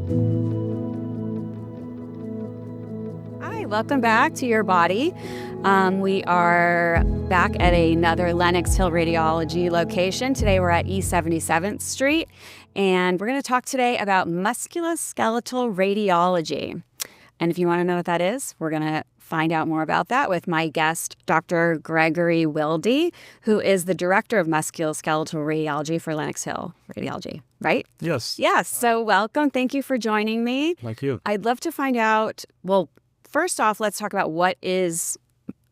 Hi, welcome back to Your Body. We are back at another Lenox Hill Radiology location. Today we're at East 77th Street, and we're going to talk today about musculoskeletal radiology. And if you want to know what that is, we're going to find out more about that with my guest, Dr. Gregory Wilde, who is the Director of Musculoskeletal Radiology for Lenox Hill Radiology, right? Yes. Yes. So welcome. Thank you for joining me. Thank you. I'd love to find out, well, first off, let's talk about what is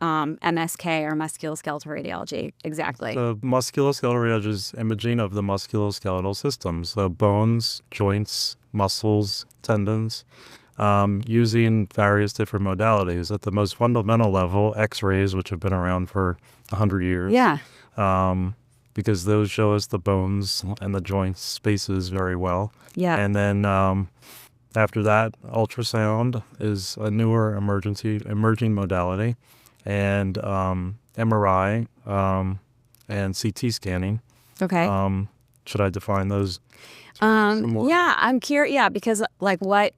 MSK, or musculoskeletal radiology, exactly. The musculoskeletal radiology is imaging of the musculoskeletal system, so bones, joints, muscles, tendons, using various different modalities. At the most fundamental level, X-rays, which have been around for 100 years. Yeah. Because those show us the bones and the joint spaces very well. Yeah. And then after that, ultrasound is a newer emerging modality. And MRI and CT scanning. Okay. Should I define those? Yeah, I'm curious. Yeah, because like what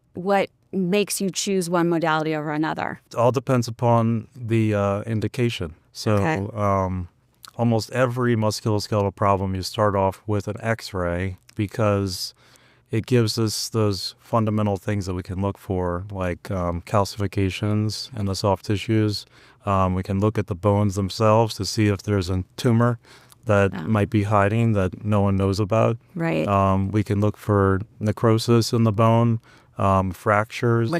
makes you choose one modality over another? It all depends upon the indication. So Okay. Almost every musculoskeletal problem, you start off with an X-ray because it gives us those fundamental things that we can look for, like calcifications in the soft tissues. We can look at the bones themselves to see if there's a tumor that might be hiding that no one knows about. Right. We can look for necrosis in the bone, fractures.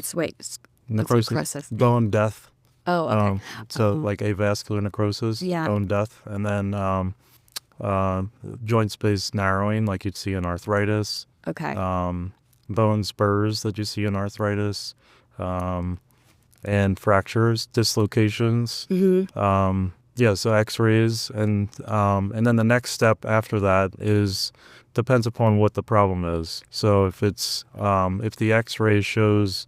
Necrosis? Bone death. Oh, okay. So like avascular necrosis, Yeah. bone death, and then joint space narrowing like you'd see in arthritis. Okay. Bone spurs that you see in arthritis, and fractures, dislocations. Mm-hmm. So X-rays, and then the next step after that depends upon what the problem is. So if the X-ray shows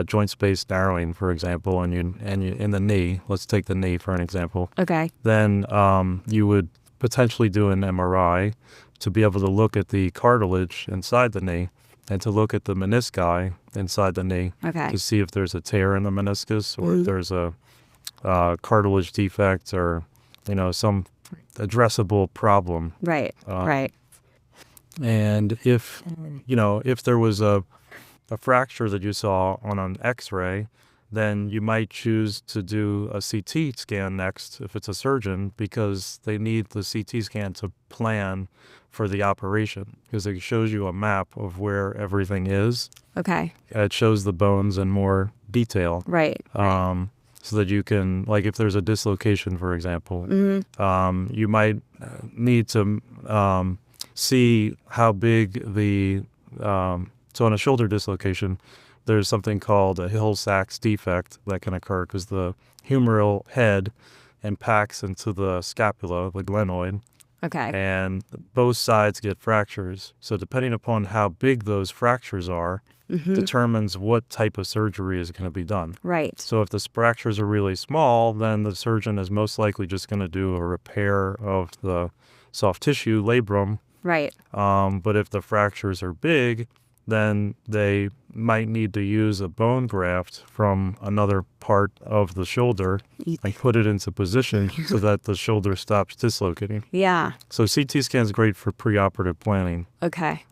joint space narrowing, for example, and you in the knee, let's take the knee for an example. Okay. Then you would potentially do an MRI to be able to look at the cartilage inside the knee and to look at the menisci inside the knee Okay. to see if there's a tear in the meniscus or if there's a cartilage defect or, some addressable problem. Right. Right. And if there was a fracture that you saw on an X-ray, then you might choose to do a CT scan next if it's a surgeon, because they need the CT scan to plan for the operation, because it shows you a map of where everything is. Okay. It shows the bones in more detail. Right. So that you can, like if there's a dislocation, for example, you might need to see how big so in a shoulder dislocation, there's something called a Hill-Sachs defect that can occur because the humeral head impacts into the scapula, the glenoid, Okay. and both sides get fractures. So depending upon how big those fractures are, determines what type of surgery is going to be done. Right. So if the fractures are really small, then the surgeon is most likely just going to do a repair of the soft tissue labrum. Right. But if the fractures are big, then they might need to use a bone graft from another part of the shoulder and put it into position so that the shoulder stops dislocating. Yeah. So CT scan is great for preoperative planning. Okay.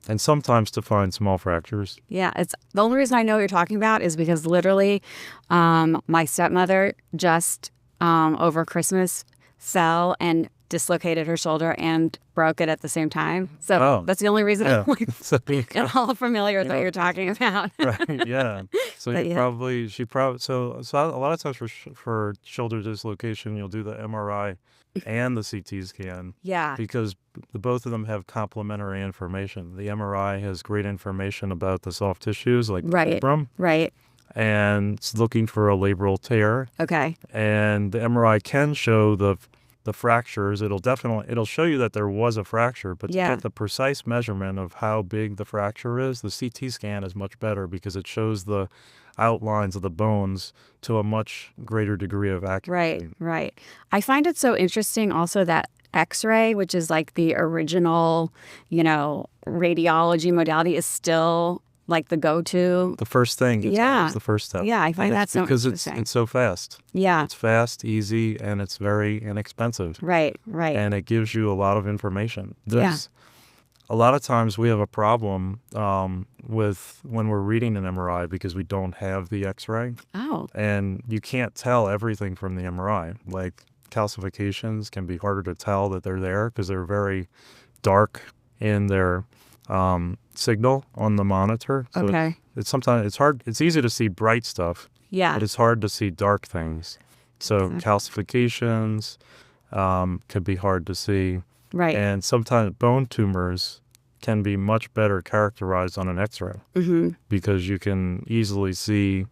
And sometimes to find small fractures. Yeah, it's the only reason I know what you're talking about is because literally my stepmother just over Christmas fell and dislocated her shoulder and broke it at the same time. So that's the only reason I'm like, all familiar with what you're talking about. Right, yeah. So But a lot of times for shoulder dislocation, you'll do the MRI and the CT scan. Yeah. Because both of them have complementary information. The MRI has great information about the soft tissues like labrum. Right. And it's looking for a labral tear. Okay. And the MRI can show the fractures. It'll show you that there was a fracture, but to get the precise measurement of how big the fracture is, the CT scan is much better because it shows the outlines of the bones to a much greater degree of accuracy. Right. I find it so interesting also that X-ray, which is like the original, radiology modality, is still like the go-to. The first thing. Yeah. It's the first step. Yeah, I find that so because interesting. it's so fast. Yeah. It's fast, easy, and it's very inexpensive. Right. And it gives you a lot of information. Yeah. A lot of times we have a problem with when we're reading an MRI because we don't have the X-ray. Oh. And you can't tell everything from the MRI. Like calcifications can be harder to tell that they're there because they're very dark in their signal on the monitor. So Okay. it's hard. It's easy to see bright stuff, Yeah. but it's hard to see dark things. So calcifications could be hard to see. Right. And sometimes bone tumors can be much better characterized on an X-ray because you can easily see,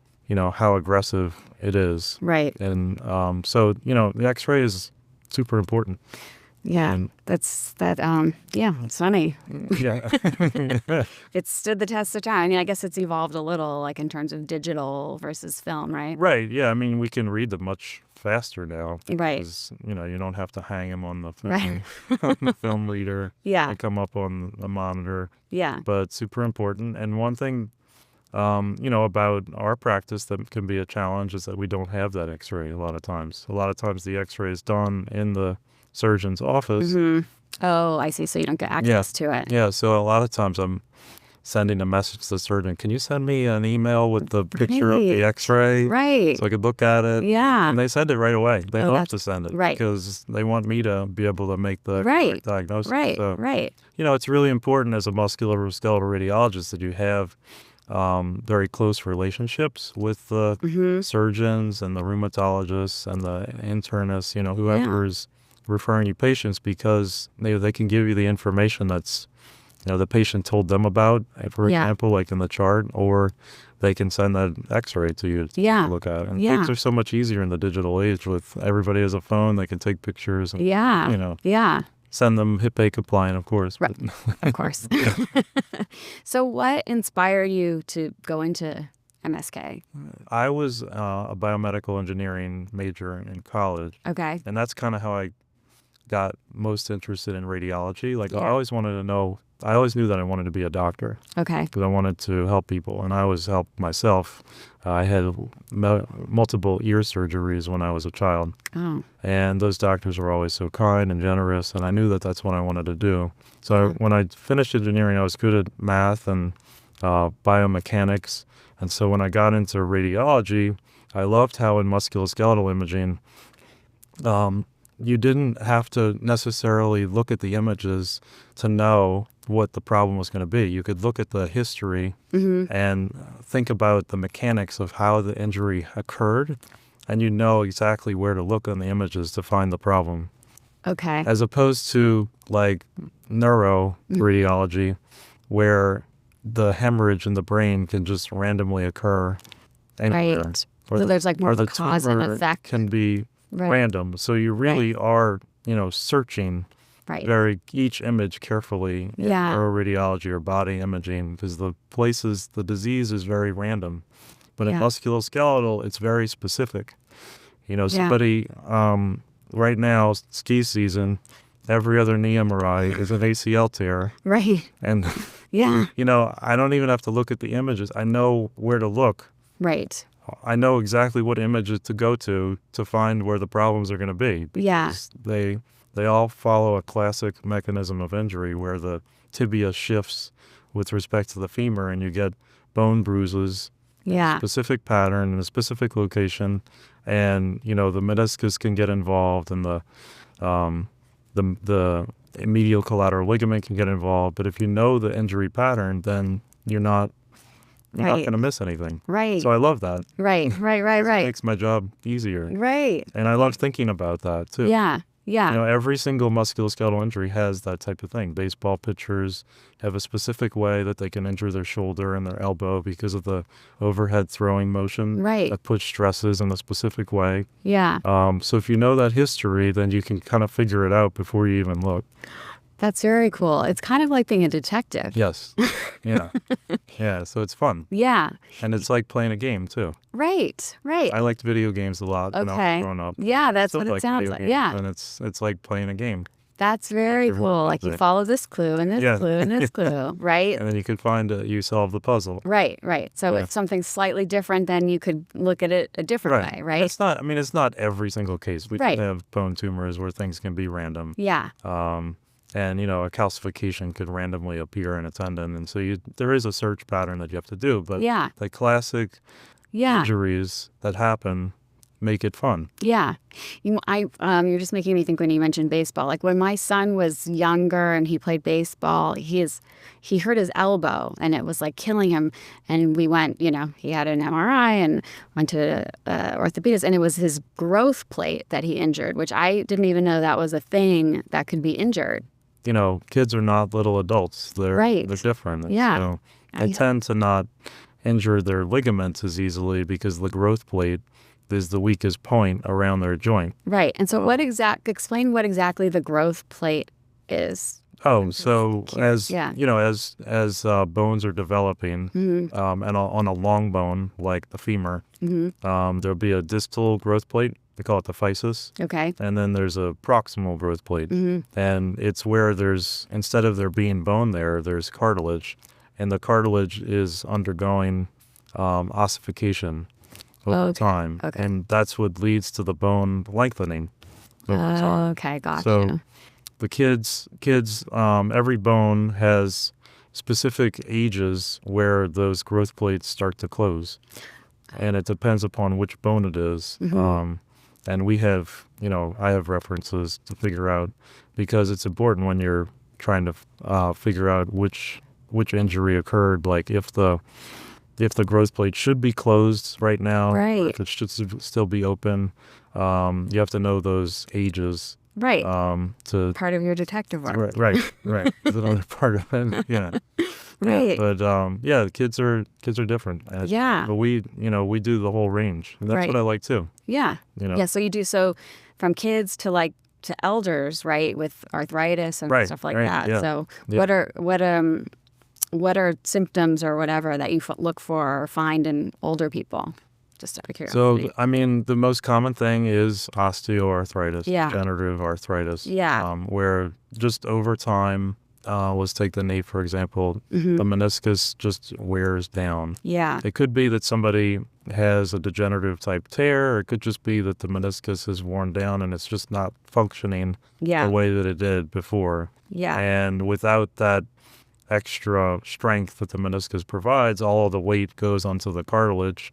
how aggressive it is. Right. And so, the X-ray is super important. Yeah. And It's funny. yeah. It stood the test of time. I mean, I guess it's evolved a little, like in terms of digital versus film, right? Right. Yeah. I mean, we can read them much faster now. Right. Because, you don't have to hang them on the film, Right. on the film reader. Yeah. They come up on the monitor. Yeah. But super important. And one thing, about our practice that can be a challenge is that we don't have that X-ray a lot of times. A lot of times the X-ray is done in the surgeon's office. Oh, I see. So you don't get access to it. Yeah, so a lot of times I'm sending a message to the surgeon, can you send me an email with the picture of the X-ray? Right. So I could look at it. Yeah. And they send it right away. They love to send it. Right. Because they want me to be able to make the correct diagnosis. Right. So, Right. it's really important as a musculoskeletal radiologist that you have very close relationships with the surgeons and the rheumatologists and the internists, whoever's referring you patients, because they can give you the information that's the patient told them about, for example, like in the chart, or they can send that X-ray to you to look at. And things are so much easier in the digital age with everybody has a phone, they can take pictures and send them HIPAA compliant, of course. Right. Of course. So what inspired you to go into MSK? I was a biomedical engineering major in college. Okay. And that's kind of how I got most interested in radiology. Like I always knew that I wanted to be a doctor. Okay. Because I wanted to help people, and I always helped myself. I had multiple ear surgeries when I was a child. Oh. And those doctors were always so kind and generous, and I knew that that's what I wanted to do. So when I finished engineering, I was good at math and biomechanics. And so when I got into radiology, I loved how in musculoskeletal imaging, you didn't have to necessarily look at the images to know what the problem was going to be. You could look at the history and think about the mechanics of how the injury occurred, and you know exactly where to look on the images to find the problem. Okay. As opposed to like neuro radiology, where the hemorrhage in the brain can just randomly occur anywhere. Right. So there's like more or the cause and tumor effect. can be random. So you really are, searching each image carefully in neuroradiology or body imaging, because the disease is very random. But in musculoskeletal, it's very specific. Somebody, right now, ski season, every other knee MRI is an ACL tear. Right. And, I don't even have to look at the images. I know where to look. Right. I know exactly what images to go to find where the problems are going to be. Yeah. They all follow a classic mechanism of injury where the tibia shifts with respect to the femur and you get bone bruises, Yeah. specific pattern in a specific location, and the meniscus can get involved and the medial collateral ligament can get involved. But if you know the injury pattern, then you're not going to miss anything. Right. So I love that. Right. It makes my job easier. Right. And I love thinking about that too. Yeah. Yeah. Every single musculoskeletal injury has that type of thing. Baseball pitchers have a specific way that they can injure their shoulder and their elbow because of the overhead throwing motion that puts stresses in a specific way. Yeah. So if you know that history, then you can kind of figure it out before you even look. That's very cool. It's kind of like being a detective. Yes. Yeah. Yeah. So it's fun. Yeah. And it's like playing a game too. Right. Right. I liked video games a lot when I was growing up. Yeah, that's Still what it like sounds video like. games, Yeah. And it's like playing a game. That's very cool. Like you follow this clue and this clue and this clue, right? And then you could find you solve the puzzle. Right, right. So if something's slightly different, then you could look at it a different way, right? It's not. I mean, it's not every single case. We have bone tumors where things can be random. Yeah. And a calcification could randomly appear in a tendon, and so there is a search pattern that you have to do. But the classic injuries that happen make it fun. Yeah. You're just making me think when you mentioned baseball. Like when my son was younger and he played baseball, he hurt his elbow and it was like killing him. And we went, he had an MRI and went to orthopedics, and it was his growth plate that he injured, which I didn't even know that was a thing that could be injured. Kids are not little adults. They're different. Yeah. So they tend to not injure their ligaments as easily because the growth plate is the weakest point around their joint. Right. And so explain what exactly the growth plate is. Oh, so as bones are developing, and on a long bone like the femur, there'll be a distal growth plate. They call it the physis. Okay. And then there's a proximal growth plate. And it's where instead of there being bone there's cartilage. And the cartilage is undergoing ossification over time. Okay. And that's what leads to the bone lengthening over time. Okay, gotcha. So the kids, every bone has specific ages where those growth plates start to close. And it depends upon which bone it is. And we have, I have references to figure out, because it's important when you're trying to figure out which injury occurred, like if the growth plate should be closed right now, or if it should still be open. You have to know those ages. Right. Part of your detective work. Right. It's another part of it. Yeah. Right. But the kids are different. But we do the whole range. And that's what I like too. Yeah. Yeah. So you do from kids to elders, right, with arthritis and stuff like that. Yeah. So what are symptoms or whatever that you look for or find in older people? Just out of curiosity. So, I mean, the most common thing is osteoarthritis, degenerative arthritis. Yeah. Where just over time, let's take the knee, for example, the meniscus just wears down. Yeah. It could be that somebody has a degenerative type tear, or it could just be that the meniscus is worn down and it's just not functioning the way that it did before. Yeah. And without that extra strength that the meniscus provides, all of the weight goes onto the cartilage.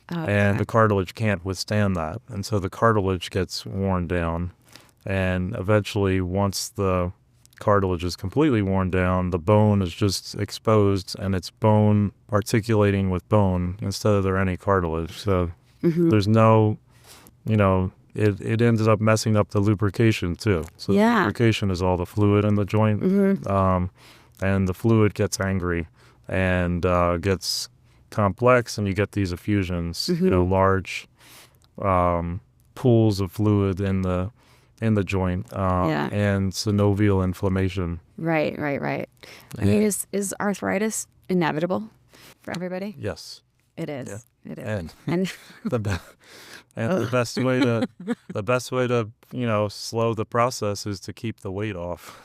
And the cartilage can't withstand that. And so the cartilage gets worn down. And eventually, once the cartilage is completely worn down, the bone is just exposed, and it's bone articulating with bone instead of there any cartilage. So there's no, it ends up messing up the lubrication too. So the lubrication is all the fluid in the joint. And the fluid gets angry and gets complex, and you get these effusions, large pools of fluid in the joint, and synovial inflammation. Right. I mean, is arthritis inevitable for everybody? Yes, it is. Yeah. It is. And the best way to slow the process is to keep the weight off.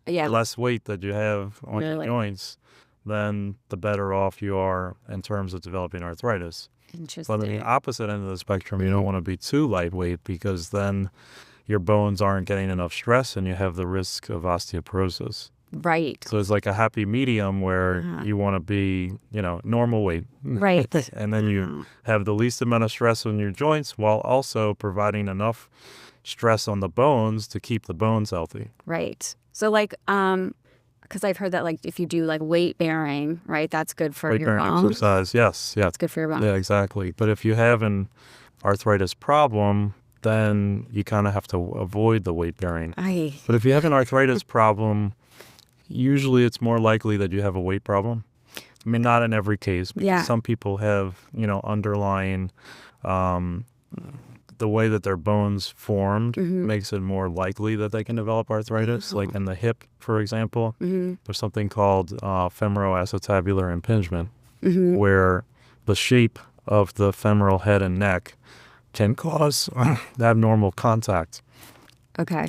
Yeah. The less weight that you have on your joints, then the better off you are in terms of developing arthritis. Interesting. But on the opposite end of the spectrum, you don't want to be too lightweight, because then your bones aren't getting enough stress and you have the risk of osteoporosis. Right. So it's like a happy medium where you want to be, normal weight. Right. And then you have the least amount of stress on your joints while also providing enough stress on the bones to keep the bones healthy. Right. So because I've heard that if you do weight bearing, right, that's good for your bones. Exercise, yes, yeah. It's good for your bones. Yeah, exactly. But if you have an arthritis problem, then you kind of have to avoid the weight bearing. But if you have an arthritis problem, usually it's more likely that you have a weight problem. I mean, not in every case, because some people have, underlying the way that their bones formed makes it more likely that they can develop arthritis. Like in the hip, for example, there's something called femoroacetabular impingement, where the shape of the femoral head and neck can cause abnormal contact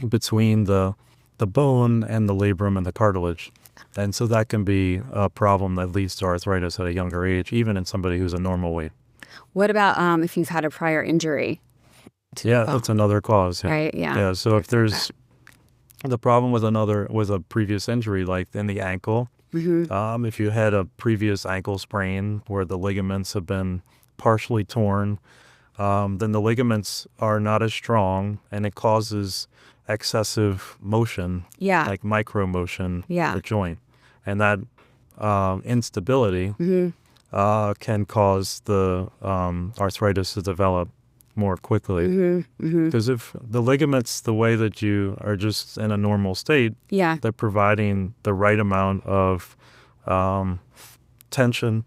between the bone and the labrum and the cartilage. And so that can be a problem that leads to arthritis at a younger age, even in somebody who's a normal weight. What about if you've had a prior injury? Yeah, that's another cause. Yeah. Right, yeah. Yeah, so if there's the problem with a previous injury, like in the ankle, if you had a previous ankle sprain where the ligaments have been partially torn, then the ligaments are not as strong, and it causes excessive motion, like micro motion, the joint. And that instability can cause the arthritis to develop more quickly. Because if the ligaments, the way that you are just in a normal state, they're providing the right amount of tension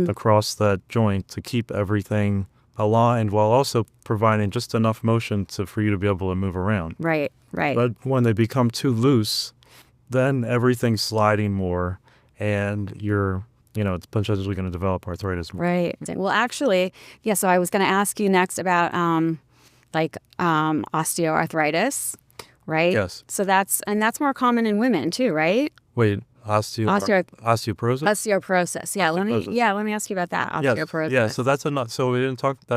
across that joint to keep everything aligned while also providing just enough motion for you to be able to move around. Right. But when they become too loose, then everything's sliding more, and it's potentially going to develop arthritis. Right. Well, actually, so I was going to ask you next about osteoarthritis, right? Yes. So that's more common in women too, right? Wait, osteoporosis? Osteoporosis. Yeah. Let me ask you about that. Osteoporosis. Yeah. So that's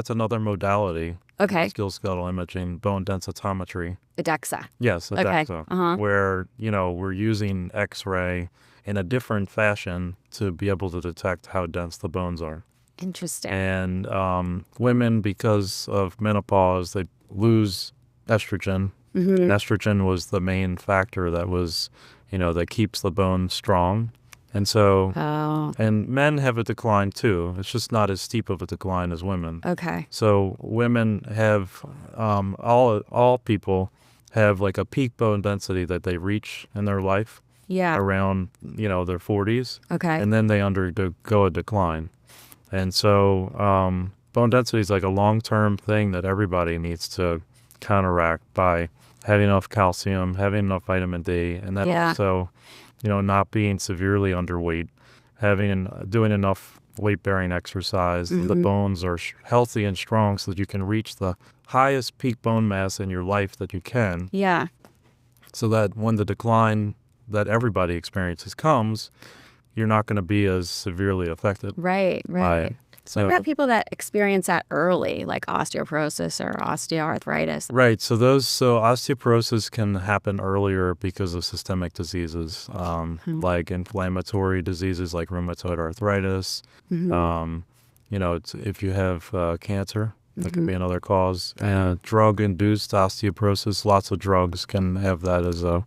another modality. Okay. Musculoskeletal imaging, bone densitometry. The DEXA. Yes, DEXA. Where, we're using X-ray in a different fashion to be able to detect how dense the bones are. Interesting. And women, because of menopause, they lose estrogen. And estrogen was the main factor that was, that keeps the bone strong. And so, and men have a decline too. It's just not as steep of a decline as women. Okay. So women have, all people have like a peak bone density that they reach in their life. Yeah. Around, their 40s. Okay. And then they undergo a decline. And so bone density is like a long-term thing that everybody needs to counteract by having enough calcium, having enough vitamin D, and then also, not being severely underweight, doing enough weight-bearing exercise. The bones are healthy and strong so that you can reach the highest peak bone mass in your life that you can. Yeah. So that when the decline that everybody experiences comes, you're not going to be as severely affected. Right. So what about people that experience that early, like osteoporosis or osteoarthritis? Right. So osteoporosis can happen earlier because of systemic diseases, like inflammatory diseases like rheumatoid arthritis. If you have cancer, that could be another cause. Drug-induced osteoporosis, lots of drugs can have that as a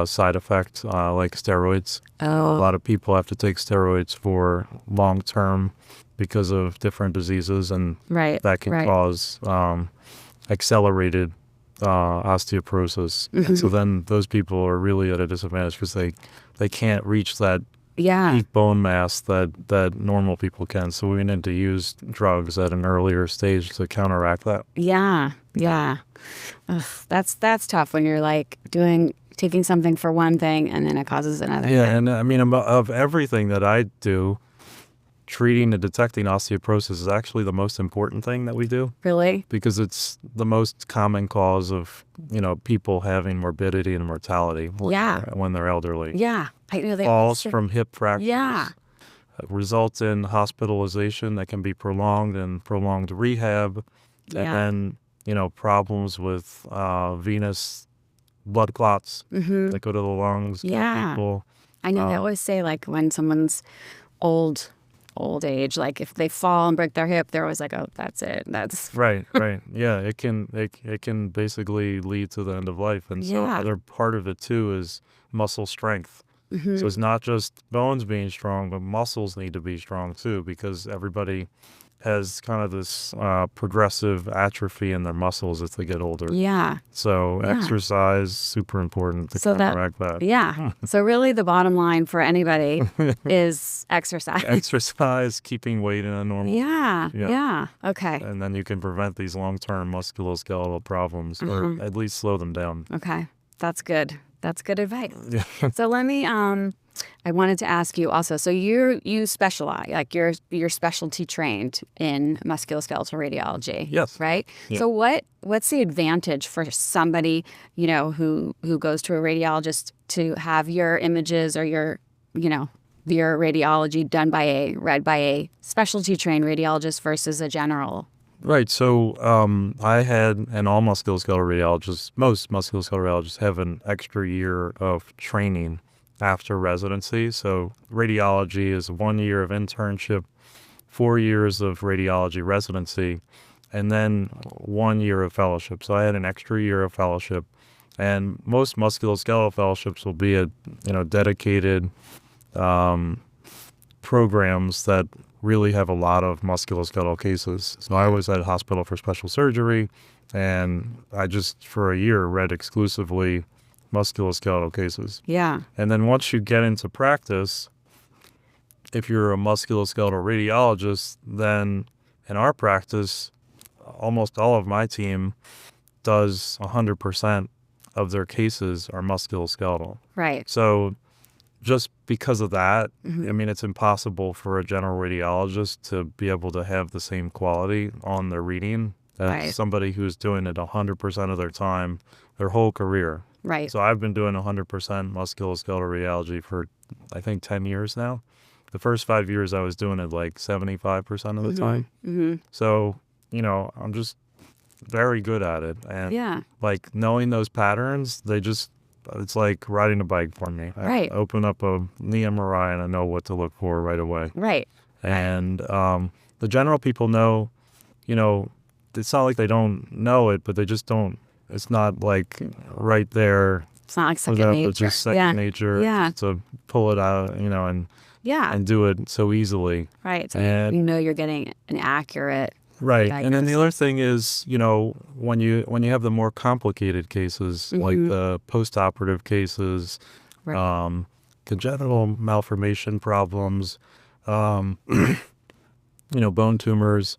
side effect, like steroids. A lot of people have to take steroids for long-term because of different diseases, and that can cause accelerated osteoporosis. And so then those people are really at a disadvantage because they can't reach that peak bone mass that normal people can. So we need to use drugs at an earlier stage to counteract that. Yeah. Ugh, that's tough when you're like taking something for one thing and then it causes another. Yeah, and I mean, of everything that I do, treating and detecting osteoporosis is actually the most important thing that we do. Really? Because it's the most common cause of, people having morbidity and mortality when they're elderly. Yeah. I know Falls from hip fractures. Yeah. Results in hospitalization that can be prolonged rehab. And then, problems with venous blood clots that go to the lungs. Yeah. People. I know they always say like when someone's old age, like if they fall and break their hip, they're always like, oh, that's it. That's right. Yeah, it can basically lead to the end of life. And so other part of it too is muscle strength. So it's not just bones being strong, but muscles need to be strong too, because everybody has kind of this progressive atrophy in their muscles as they get older. Yeah. So exercise, super important to counteract that. Yeah. So really the bottom line for anybody is exercise. Exercise, keeping weight in a normal. Yeah. Okay. And then you can prevent these long-term musculoskeletal problems, or at least slow them down. Okay. That's good. That's good advice. Yeah. So let me I wanted to ask you also, so you specialize, like you're specialty trained in musculoskeletal radiology. Yes. Right? Yeah. So what's the advantage for somebody, who goes to a radiologist to have your images or your radiology read by a specialty trained radiologist versus a general? Right. So I had, and all musculoskeletal radiologists, most musculoskeletal radiologists have an extra year of training after residency. So radiology is 1 year of internship, 4 years of radiology residency, and then 1 year of fellowship. So I had an extra year of fellowship, and most musculoskeletal fellowships will be dedicated programs that really have a lot of musculoskeletal cases. So I was at a hospital for special surgery, and I just for a year read exclusively musculoskeletal cases. Yeah. And then once you get into practice, if you're a musculoskeletal radiologist, then in our practice, almost all of my team does 100% of their cases are musculoskeletal. Right. So just because of that, I mean, it's impossible for a general radiologist to be able to have the same quality on their reading as somebody who's doing it 100% of their time, their whole career. Right. So I've been doing 100% musculoskeletal radiology for, I think, 10 years now. The first 5 years I was doing it like 75% of the time. Mm-hmm. So, I'm just very good at it. And like knowing those patterns, it's like riding a bike for me. Right. I open up a knee MRI and I know what to look for right away. Right. And the general people know, it's not like they don't know it, but they just don't. It's not like right there. It's not like second nature. It's just second nature. Yeah. To pull it out, and do it so easily. Right. So And you're getting an accurate. right. diagnosis. And then the other thing is, when you have the more complicated cases, like the postoperative cases, congenital malformation problems, bone tumors,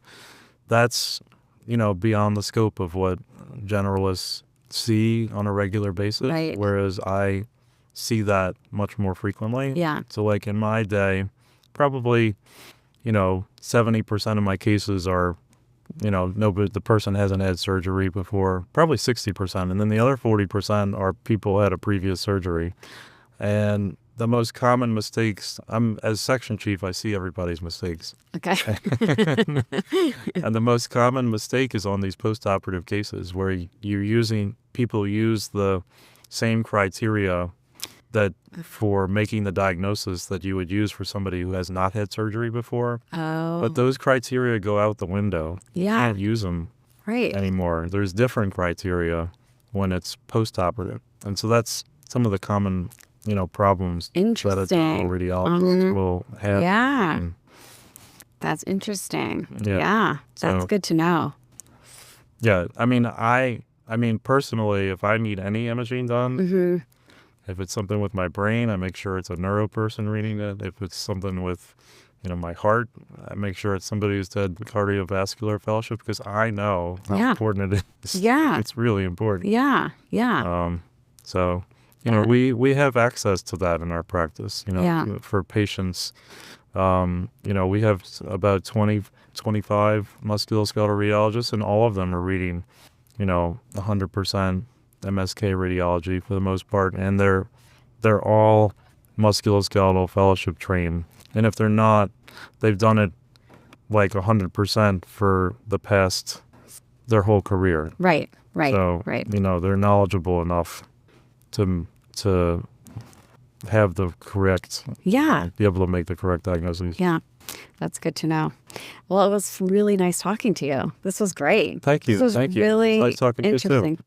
that's beyond the scope of what generalists see on a regular basis, whereas I see that much more frequently. Yeah. So like in my day, probably, 70% of my cases are, the person hasn't had surgery before, probably 60%. And then the other 40% are people had a previous surgery. And the most common mistakes, as section chief, I see everybody's mistakes. Okay. And the most common mistake is on these postoperative cases where people use the same criteria that for making the diagnosis that you would use for somebody who has not had surgery before. Oh. But those criteria go out the window. Yeah. You can't use them anymore. There's different criteria when it's postoperative. And so that's some of the common problems that a general radiologist will have. Yeah. That's interesting. Yeah. That's good to know. Yeah. I mean, personally, if I need any imaging done, if it's something with my brain, I make sure it's a neuro person reading it. If it's something with, my heart, I make sure it's somebody who's had cardiovascular fellowship because I know how important it is. Yeah. It's really important. Yeah. Yeah. So, we have access to that in our practice, for patients. We have about 20, 25 musculoskeletal radiologists, and all of them are reading, 100% MSK radiology for the most part, and they're all musculoskeletal fellowship trained. And if they're not, they've done it like 100% for their whole career. Right. So, they're knowledgeable enough to have the correct, be able to make the correct diagnosis. Yeah, that's good to know. Well, it was really nice talking to you. This was great. Thank you. This was really nice talking to you too. interesting.